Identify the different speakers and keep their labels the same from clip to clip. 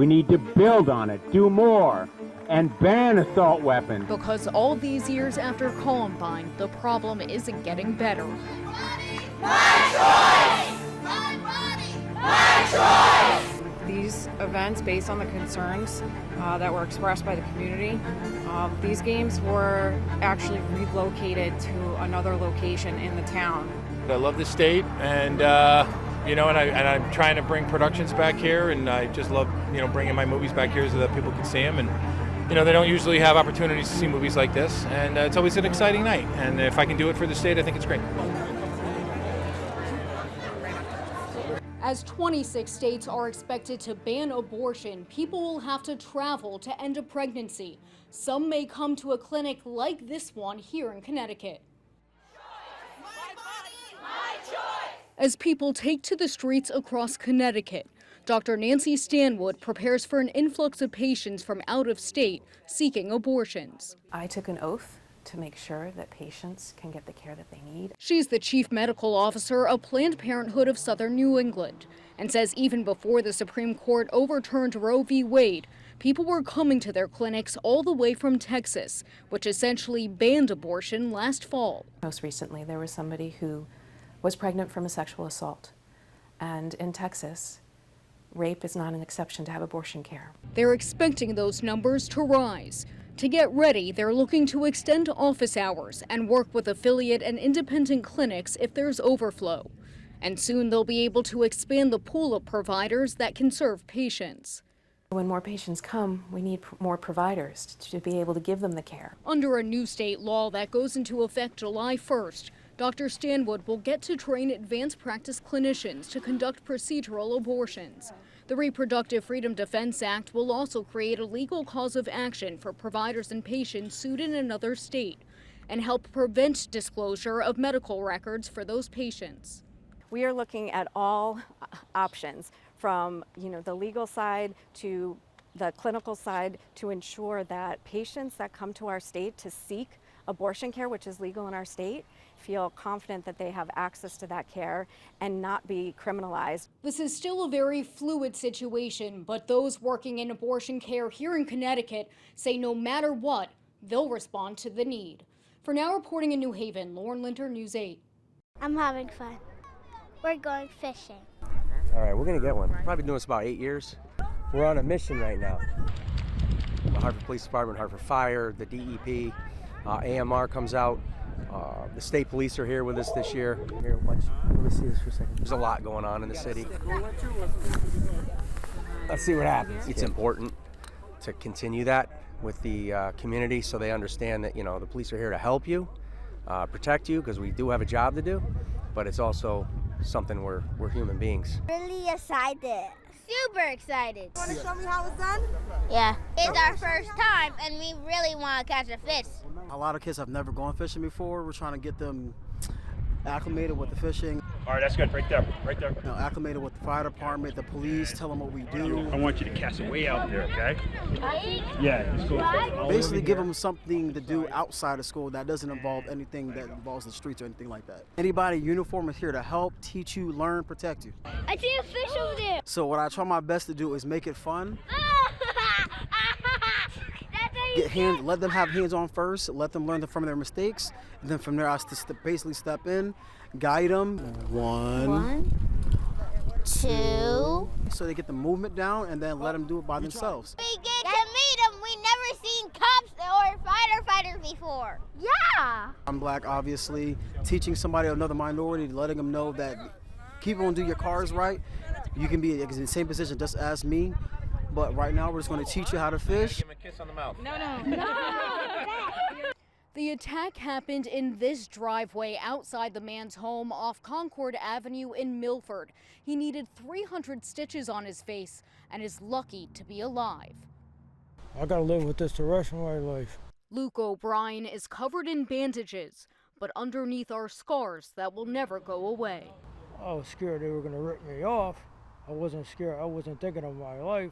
Speaker 1: We need to build on it, do more, and ban assault weapons.
Speaker 2: Because all these years after Columbine, the problem isn't getting better.
Speaker 3: My choice! My body! My choice!
Speaker 4: These events, based on the concerns that were expressed by the community, these games were actually relocated to another location in the town.
Speaker 5: I love the state, and I'm trying to bring productions back here, and I just love, bringing my movies back here so that people can see them. And, they don't usually have opportunities to see movies like this, and it's always an exciting night. And if I can do it for the state, I think it's great.
Speaker 2: As 26 states are expected to ban abortion, people will have to travel to end a pregnancy. Some may come to a clinic like this one here in Connecticut.
Speaker 3: My body! My choice!
Speaker 2: As people take to the streets across Connecticut, Dr. Nancy Stanwood prepares for an influx of patients from out of state seeking abortions.
Speaker 6: I took an oath to make sure that patients can get the care that they need.
Speaker 2: She's the chief medical officer of Planned Parenthood of Southern New England and says even before the Supreme Court overturned Roe v. Wade, people were coming to their clinics all the way from Texas, which essentially banned abortion last fall.
Speaker 6: Most recently, there was somebody who was pregnant from a sexual assault. And in Texas, rape is not an exception to have abortion care.
Speaker 2: They're expecting those numbers to rise. To get ready, they're looking to extend office hours and work with affiliate and independent clinics if there's overflow. And soon they'll be able to expand the pool of providers that can serve patients.
Speaker 6: When more patients come, we need more providers to be able to give them the care.
Speaker 2: Under a new state law that goes into effect July 1st, Dr. Stanwood will get to train advanced practice clinicians to conduct procedural abortions. The Reproductive Freedom Defense Act will also create a legal cause of action for providers and patients sued in another state and help prevent disclosure of medical records for those patients.
Speaker 7: We are looking at all options from the legal side to the clinical side to ensure that patients that come to our state to seek abortion care, which is legal in our state, feel confident that they have access to that care and not be criminalized.
Speaker 2: This is still a very fluid situation, but those working in abortion care here in Connecticut say no matter what, they'll respond to the need. For now, reporting in New Haven, Lauren Linter, News 8.
Speaker 8: I'm having fun. We're going fishing.
Speaker 9: All right, we're gonna get one. We've probably been doing this about 8 years. We're on a mission right now. The Hartford Police Department, Hartford Fire, the DEP, AMR comes out. The state police are here with us this year. Here, let me see this for a second. There's a lot going on in the city. Let's see what happens. It's important to continue that with the community so they understand that, the police are here to help you, protect you, because we do have a job to do, but it's also something we're human beings.
Speaker 8: Really excited.
Speaker 10: Super excited.
Speaker 8: Want to show me how it's done?
Speaker 10: Yeah. It's our first time and we really want to catch a fish.
Speaker 11: A lot of kids have never gone fishing before. We're trying to get them acclimated with the fishing.
Speaker 12: All right, that's good. Right there.
Speaker 11: Acclimated with the fire department, the police, tell them what we do.
Speaker 12: I want you to cast it way out there, okay? Yeah, it's cool.
Speaker 11: Basically give them something to do outside of school that doesn't involve anything that involves the streets or anything like that. Anybody in uniform is here to help, teach you, learn, protect you.
Speaker 8: I see a fish over there.
Speaker 11: So what I try my best to do is make it fun. Let them have hands on first, let them learn from their mistakes, and then from there I basically step in, guide them. One,
Speaker 10: two.
Speaker 11: So they get the movement down and then let them do it by themselves.
Speaker 10: We get to meet them. We never seen cops or firefighters before.
Speaker 8: Yeah.
Speaker 11: I'm black, obviously. Teaching somebody of another minority, letting them know that keep on doing your cars right. You can be in the same position just as me. But right now, we're just going to teach you how to fish.
Speaker 5: Give him a kiss on the mouth.
Speaker 2: No. The attack happened in this driveway outside the man's home off Concord Avenue in Milford. He needed 300 stitches on his face and is lucky to be alive.
Speaker 13: I gotta live with this the rest of my life.
Speaker 2: Luke O'Brien is covered in bandages, but underneath are scars that will never go away.
Speaker 13: I was scared they were gonna rip me off. I wasn't scared. I wasn't thinking of my life.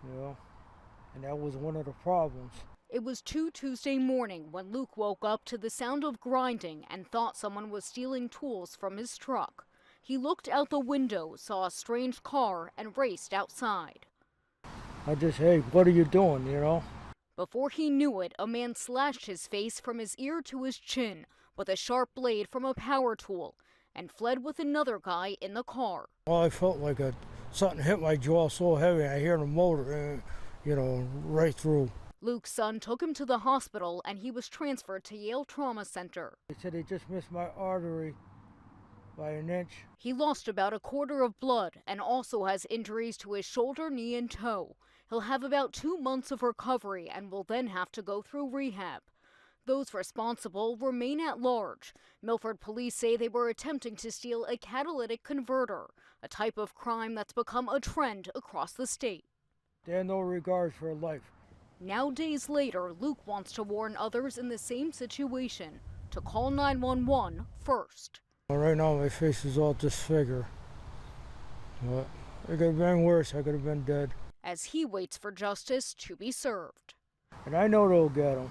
Speaker 13: And that was one of the problems.
Speaker 2: It was Tuesday morning when Luke woke up to the sound of grinding and thought someone was stealing tools from his truck. He looked out the window, saw a strange car, and raced outside.
Speaker 13: I just, hey, what are you doing, you know?
Speaker 2: Before he knew it, a man slashed his face from his ear to his chin with a sharp blade from a power tool and fled with another guy in the car.
Speaker 13: Well, I felt like something hit my jaw so heavy. I hear the motor, right through.
Speaker 2: Luke's son took him to the hospital and he was transferred to Yale Trauma Center.
Speaker 13: They said they just missed my artery by an inch.
Speaker 2: He lost about a quarter of blood and also has injuries to his shoulder, knee, and toe. He'll have about 2 months of recovery and will then have to go through rehab. Those responsible remain at large. Milford police say they were attempting to steal a catalytic converter, a type of crime that's become a trend across the state.
Speaker 13: They have no regard for life.
Speaker 2: Now, days later, Luke wants to warn others in the same situation to call 911 first.
Speaker 13: Right now, my face is all disfigured. But it could have been worse. I could have been dead.
Speaker 2: As he waits for justice to be served.
Speaker 13: And I know they'll get him.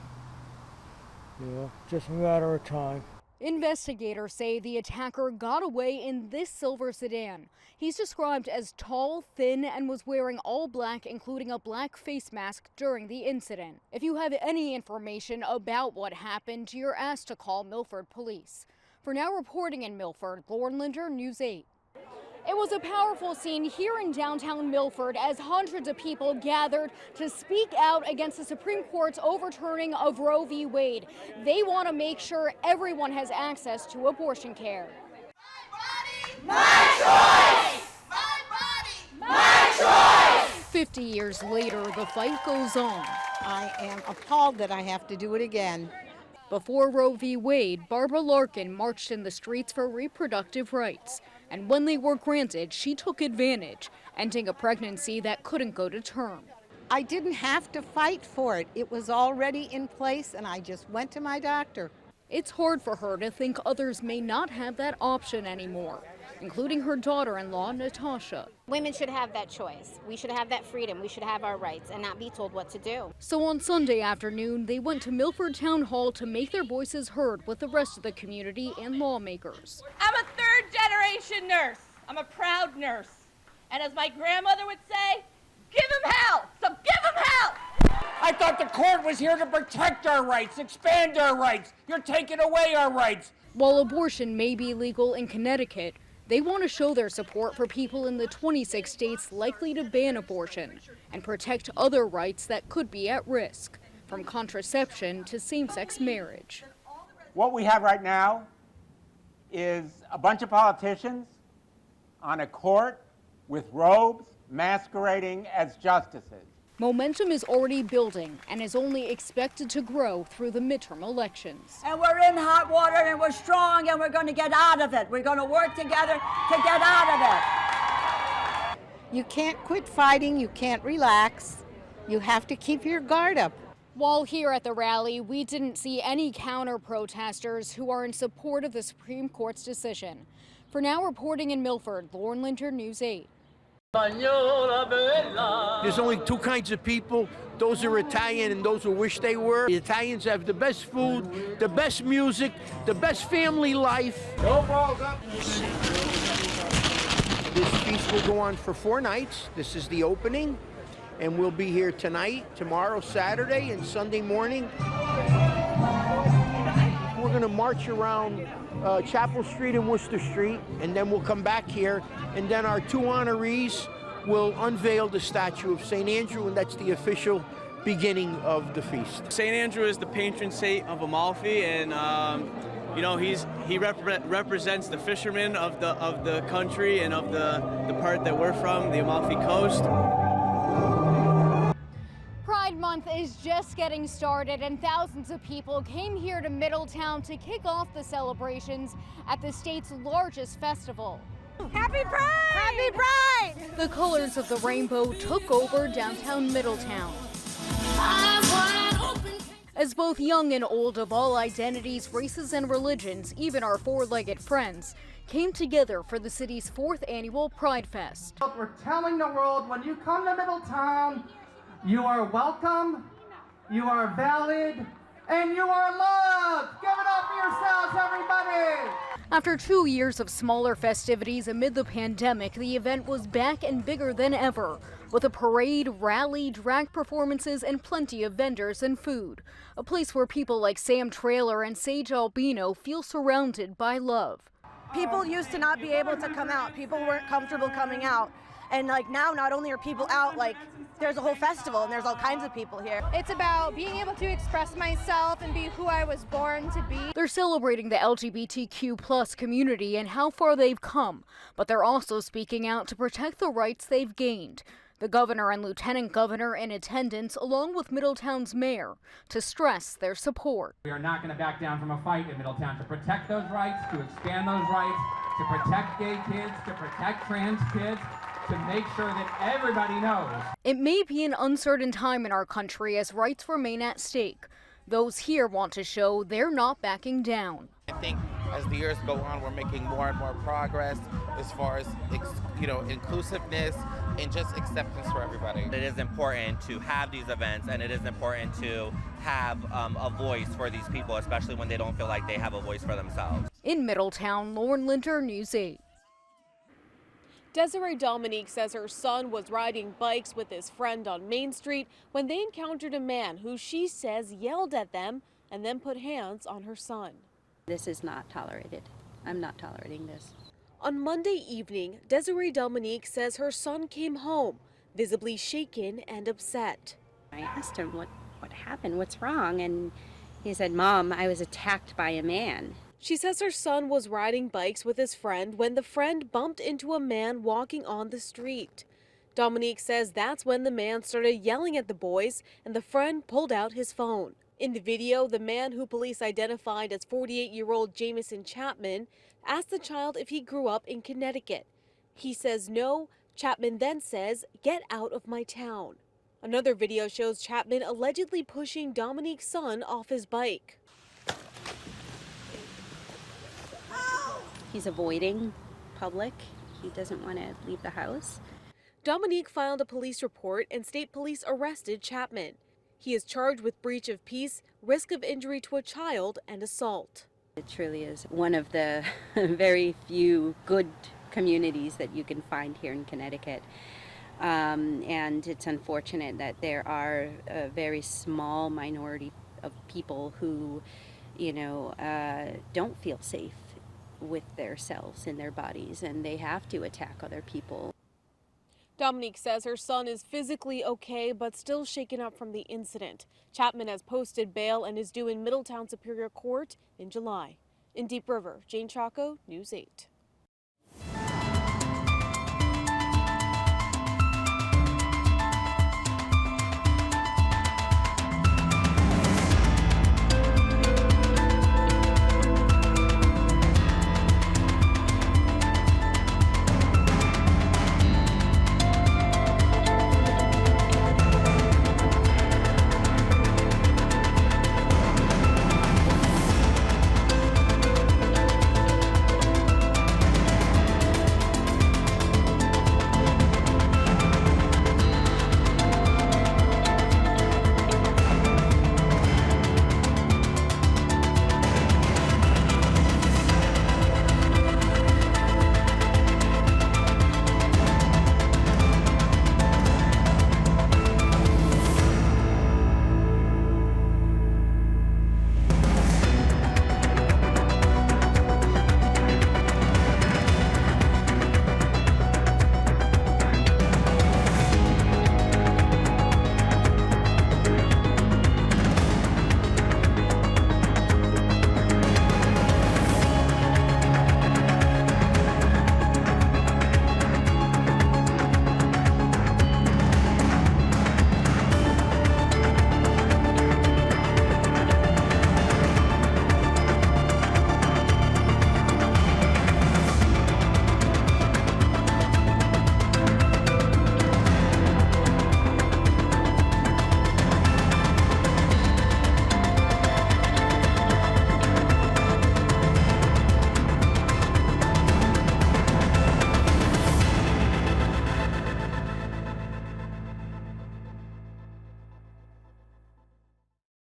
Speaker 13: Just a matter of time.
Speaker 2: Investigators say the attacker got away in this silver sedan. He's described as tall, thin, and was wearing all black, including a black face mask during the incident. If you have any information about what happened, you're asked to call Milford Police. For now, reporting in Milford, Lauren Linder, News 8. It was a powerful scene here in downtown Milford as hundreds of people gathered to speak out against the Supreme Court's overturning of Roe v. Wade. They want to make sure everyone has access to abortion care.
Speaker 3: My choice! My body! My choice!
Speaker 2: 50 years later, the fight goes on.
Speaker 14: I am appalled that I have to do it again.
Speaker 2: Before Roe v. Wade, Barbara Larkin marched in the streets for reproductive rights. And when they were granted, she took advantage, ending a pregnancy that couldn't go to term.
Speaker 14: I didn't have to fight for it. It was already in place, and I just went to my doctor.
Speaker 2: It's hard for her to think others may not have that option anymore, including her daughter-in-law, Natasha.
Speaker 15: Women should have that choice. We should have that freedom. We should have our rights and not be told what to do.
Speaker 2: So on Sunday afternoon, they went to Milford Town Hall to make their voices heard with the rest of the community and lawmakers.
Speaker 16: I'm a third-generation nurse. I'm a proud nurse. And as my grandmother would say, give them hell, so give them hell!
Speaker 17: I thought the court was here to protect our rights, expand our rights. You're taking away our rights.
Speaker 2: While abortion may be legal in Connecticut, they want to show their support for people in the 26 states likely to ban abortion and protect other rights that could be at risk, from contraception to same-sex marriage.
Speaker 1: What we have right now is a bunch of politicians on a court with robes masquerading as justices.
Speaker 2: Momentum is already building and is only expected to grow through the midterm elections.
Speaker 18: And we're in hot water and we're strong and we're going to get out of it. We're going to work together to get out of it.
Speaker 14: You can't quit fighting. You can't relax. You have to keep your guard up.
Speaker 2: While here at the rally, we didn't see any counter-protesters who are in support of the Supreme Court's decision. For now, reporting in Milford, Lauren Linder, News 8.
Speaker 19: There's only two kinds of people, those who are Italian and those who wish they were. The Italians have the best food, the best music, the best family life. No balls up. This feast will go on for 4 nights. This is the opening, and we'll be here tonight, tomorrow, Saturday, and Sunday morning. We're going to march around Chapel Street and Worcester Street, and then we'll come back here, and then our 2 honorees will unveil the statue of St. Andrew, and that's the official beginning of the feast.
Speaker 20: St. Andrew is the patron saint of Amalfi, and he represents the fishermen of the country and of the part that we're from, the Amalfi Coast.
Speaker 2: Pride Month is just getting started, and thousands of people came here to Middletown to kick off the celebrations at the state's largest festival.
Speaker 16: Happy Pride! Happy Pride!
Speaker 2: The colors of the rainbow took over downtown Middletown. As both young and old of all identities, races, and religions, even our four-legged friends, came together for the city's 4th annual Pride Fest.
Speaker 21: We're telling the world, when you come to Middletown, you are welcome, you are valid, and you are loved. Give it up for yourselves, everybody.
Speaker 2: After 2 years of smaller festivities amid the pandemic, the event was back and bigger than ever, with a parade, rally, drag performances, and plenty of vendors and food. A place where people like Sam Trailer and Sage Albino feel surrounded by love.
Speaker 4: People used to not be able to come out. People weren't comfortable coming out. And like now, not only are people out, like there's a whole festival and there's all kinds of people here.
Speaker 22: It's about being able to express myself and be who I was born to be.
Speaker 2: They're celebrating the LGBTQ+ community and how far they've come, but they're also speaking out to protect the rights they've gained. The governor and lieutenant governor in attendance, along with Middletown's mayor, to stress their support.
Speaker 23: We are not going to back down from a fight in Middletown to protect those rights, to expand those rights, to protect gay kids, to protect trans kids, to make sure that everybody knows.
Speaker 2: It may be an uncertain time in our country as rights remain at stake. Those here want to show they're not backing down.
Speaker 24: I think as the years go on, we're making more and more progress as far as, inclusiveness and just acceptance for everybody.
Speaker 25: It is important to have these events, and it is important to have a voice for these people, especially when they don't feel like they have a voice for themselves.
Speaker 2: In Middletown, Lauren Linter, News 8.
Speaker 26: Desiree Dominique says her son was riding bikes with his friend on Main Street when they encountered a man who she says yelled at them and then put hands on her son.
Speaker 27: This is not tolerated. I'm not tolerating this.
Speaker 26: On Monday evening, Desiree Dominique says her son came home, visibly shaken and upset.
Speaker 27: I asked him what happened, what's wrong, and he said, "Mom, I was attacked by a man."
Speaker 26: She says her son was riding bikes with his friend when the friend bumped into a man walking on the street. Dominique says that's when the man started yelling at the boys and the friend pulled out his phone. In the video, the man, who police identified as 48-year-old Jamison Chapman, asked the child if he grew up in Connecticut. He says no. Chapman then says, "Get out of my town." Another video shows Chapman allegedly pushing Dominique's son off his bike.
Speaker 27: He's avoiding public. He doesn't want to leave the house.
Speaker 26: Dominique filed a police report and state police arrested Chapman. He is charged with breach of peace, risk of injury to a child, and assault.
Speaker 27: It truly is one of the very few good communities that you can find here in Connecticut. And it's unfortunate that there are a very small minority of people who, don't feel safe with themselves and their bodies, and they have to attack other people.
Speaker 26: Dominique says her son is physically okay, but still shaken up from the incident. Chapman has posted bail and is due in Middletown Superior Court in July. In Deep River, Jane Chaco, News 8.